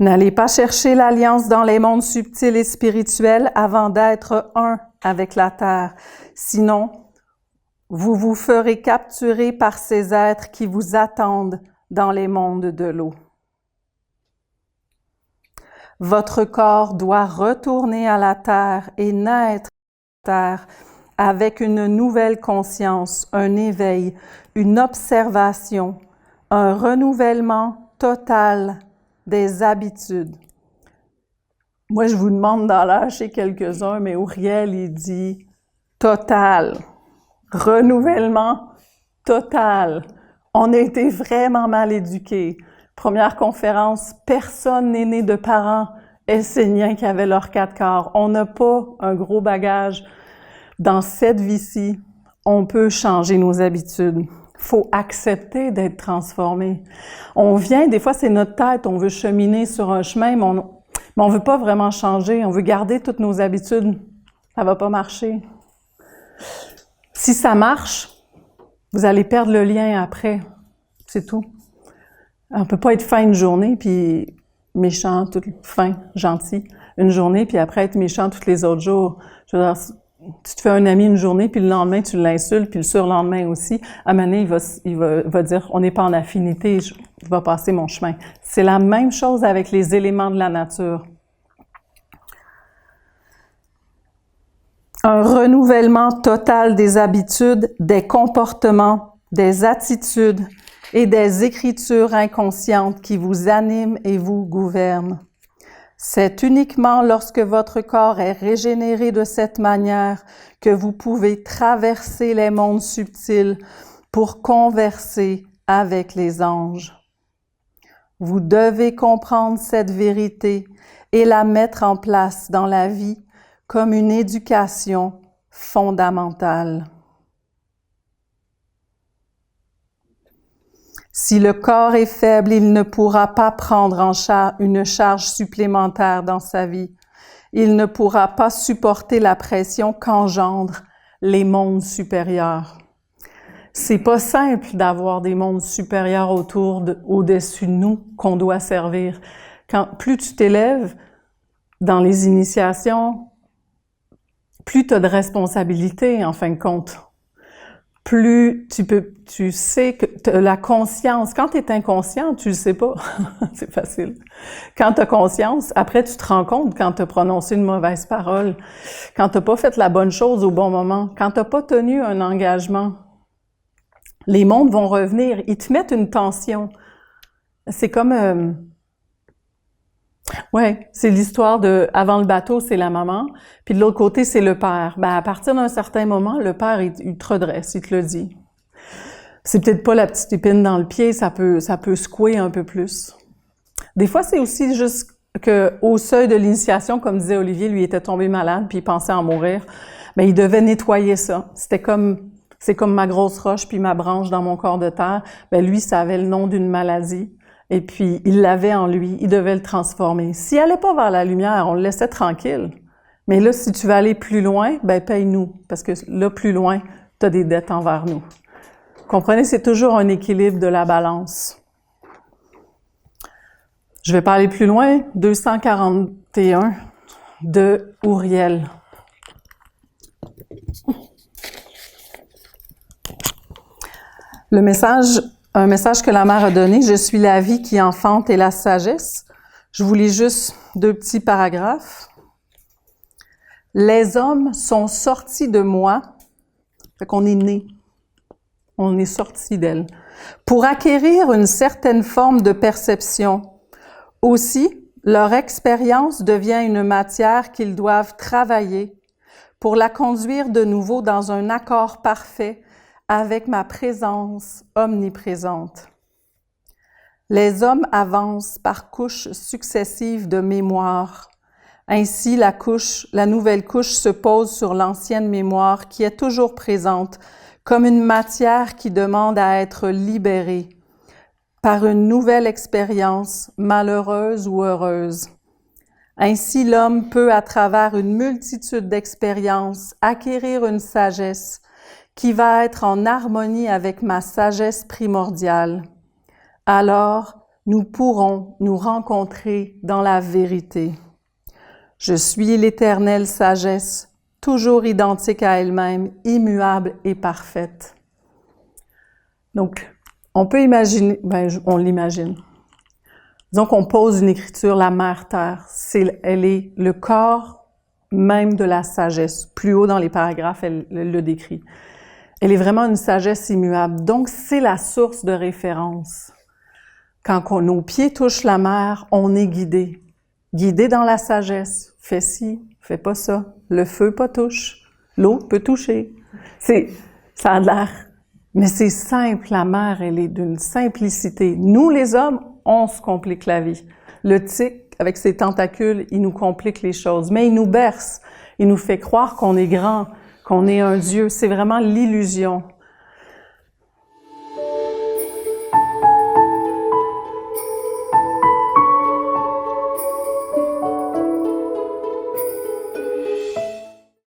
N'allez pas chercher l'alliance dans les mondes subtils et spirituels avant d'être un avec la Terre. Sinon, vous vous ferez capturer par ces êtres qui vous attendent dans les mondes de l'eau. Votre corps doit retourner à la Terre et naître à la Terre avec une nouvelle conscience, un éveil, une observation, un renouvellement total des habitudes. Moi, je vous demande d'en lâcher quelques-uns, mais Uriel, il dit total, renouvellement total. On a été vraiment mal éduqués. Première conférence, personne n'est né de parents esséniens qui avaient leurs 4 corps. On n'a pas un gros bagage. Dans cette vie-ci, on peut changer nos habitudes. Faut accepter d'être transformé. On vient, des fois c'est notre tête, on veut cheminer sur un chemin, mais on veut pas vraiment changer, on veut garder toutes nos habitudes. Ça va pas marcher. Si ça marche, vous allez perdre le lien après. C'est tout. On peut pas être fin une journée, puis méchant, fin, gentil, une journée, puis après être méchant tous les autres jours. Je veux dire, tu te fais un ami une journée, puis le lendemain, tu l'insultes, puis le surlendemain aussi. À un moment donné, il va dire, on n'est pas en affinité, je vais passer mon chemin. C'est la même chose avec les éléments de la nature. Un renouvellement total des habitudes, des comportements, des attitudes et des écritures inconscientes qui vous animent et vous gouvernent. C'est uniquement lorsque votre corps est régénéré de cette manière que vous pouvez traverser les mondes subtils pour converser avec les anges. Vous devez comprendre cette vérité et la mettre en place dans la vie comme une éducation fondamentale. Si le corps est faible, il ne pourra pas prendre en charge une charge supplémentaire dans sa vie. Il ne pourra pas supporter la pression qu'engendrent les mondes supérieurs. C'est pas simple d'avoir des mondes supérieurs au-dessus de nous qu'on doit servir. Plus tu t'élèves dans les initiations, plus tu as de responsabilités en fin de compte. Plus tu sais que la conscience, quand tu es inconscient, tu le sais pas, c'est facile. Quand tu as conscience, après tu te rends compte quand tu as prononcé une mauvaise parole, quand tu n'as pas fait la bonne chose au bon moment, quand tu n'as pas tenu un engagement. Les mondes vont revenir, ils te mettent une tension. C'est comme... c'est l'histoire de avant le bateau, c'est la maman, puis de l'autre côté, c'est le père. Ben, à partir d'un certain moment, le père, il te redresse, il te le dit. C'est peut-être pas la petite épine dans le pied, ça peut secouer un peu plus. Des fois, c'est aussi juste qu'au seuil de l'initiation, comme disait Olivier, lui était tombé malade, puis il pensait en mourir, ben, il devait nettoyer ça. C'est comme ma grosse roche puis ma branche dans mon corps de terre. Ben, lui, ça avait le nom d'une maladie. Et puis, il l'avait en lui, il devait le transformer. S'il n'allait pas vers la lumière, on le laissait tranquille. Mais là, si tu veux aller plus loin, ben paye-nous. Parce que là, plus loin, tu as des dettes envers nous. Comprenez, c'est toujours un équilibre de la balance. Je vais pas aller plus loin. 241 de Uriel. Un message que la mère a donné, « Je suis la vie qui enfante et la sagesse ». Je vous lis juste 2 petits paragraphes. « Les hommes sont sortis de moi », fait qu'on est né, on est sorti d'elle, « pour acquérir une certaine forme de perception. Aussi, leur expérience devient une matière qu'ils doivent travailler pour la conduire de nouveau dans un accord parfait avec ma présence omniprésente. Les hommes avancent par couches successives de mémoire. Ainsi, la nouvelle couche se pose sur l'ancienne mémoire qui est toujours présente, comme une matière qui demande à être libérée par une nouvelle expérience, malheureuse ou heureuse. Ainsi, l'homme peut, à travers une multitude d'expériences, acquérir une sagesse qui va être en harmonie avec ma sagesse primordiale. Alors, nous pourrons nous rencontrer dans la vérité. Je suis l'éternelle sagesse, toujours identique à elle-même, immuable et parfaite. Donc, on peut imaginer, on l'imagine. Disons qu'on pose une écriture, la Mère Terre, elle est le corps même de la sagesse. Plus haut dans les paragraphes, elle le décrit. Elle est vraiment une sagesse immuable. Donc, c'est la source de référence. Quand nos pieds touchent la mer, on est guidé. Guidé dans la sagesse. Fais ci, fais pas ça. Le feu pas touche. L'eau peut toucher. Ça a l'air. Mais c'est simple, la mer, elle est d'une simplicité. Nous, les hommes, on se complique la vie. Le tic, avec ses tentacules, il nous complique les choses. Mais il nous berce. Il nous fait croire qu'on est grand, qu'on est un Dieu. C'est vraiment l'illusion.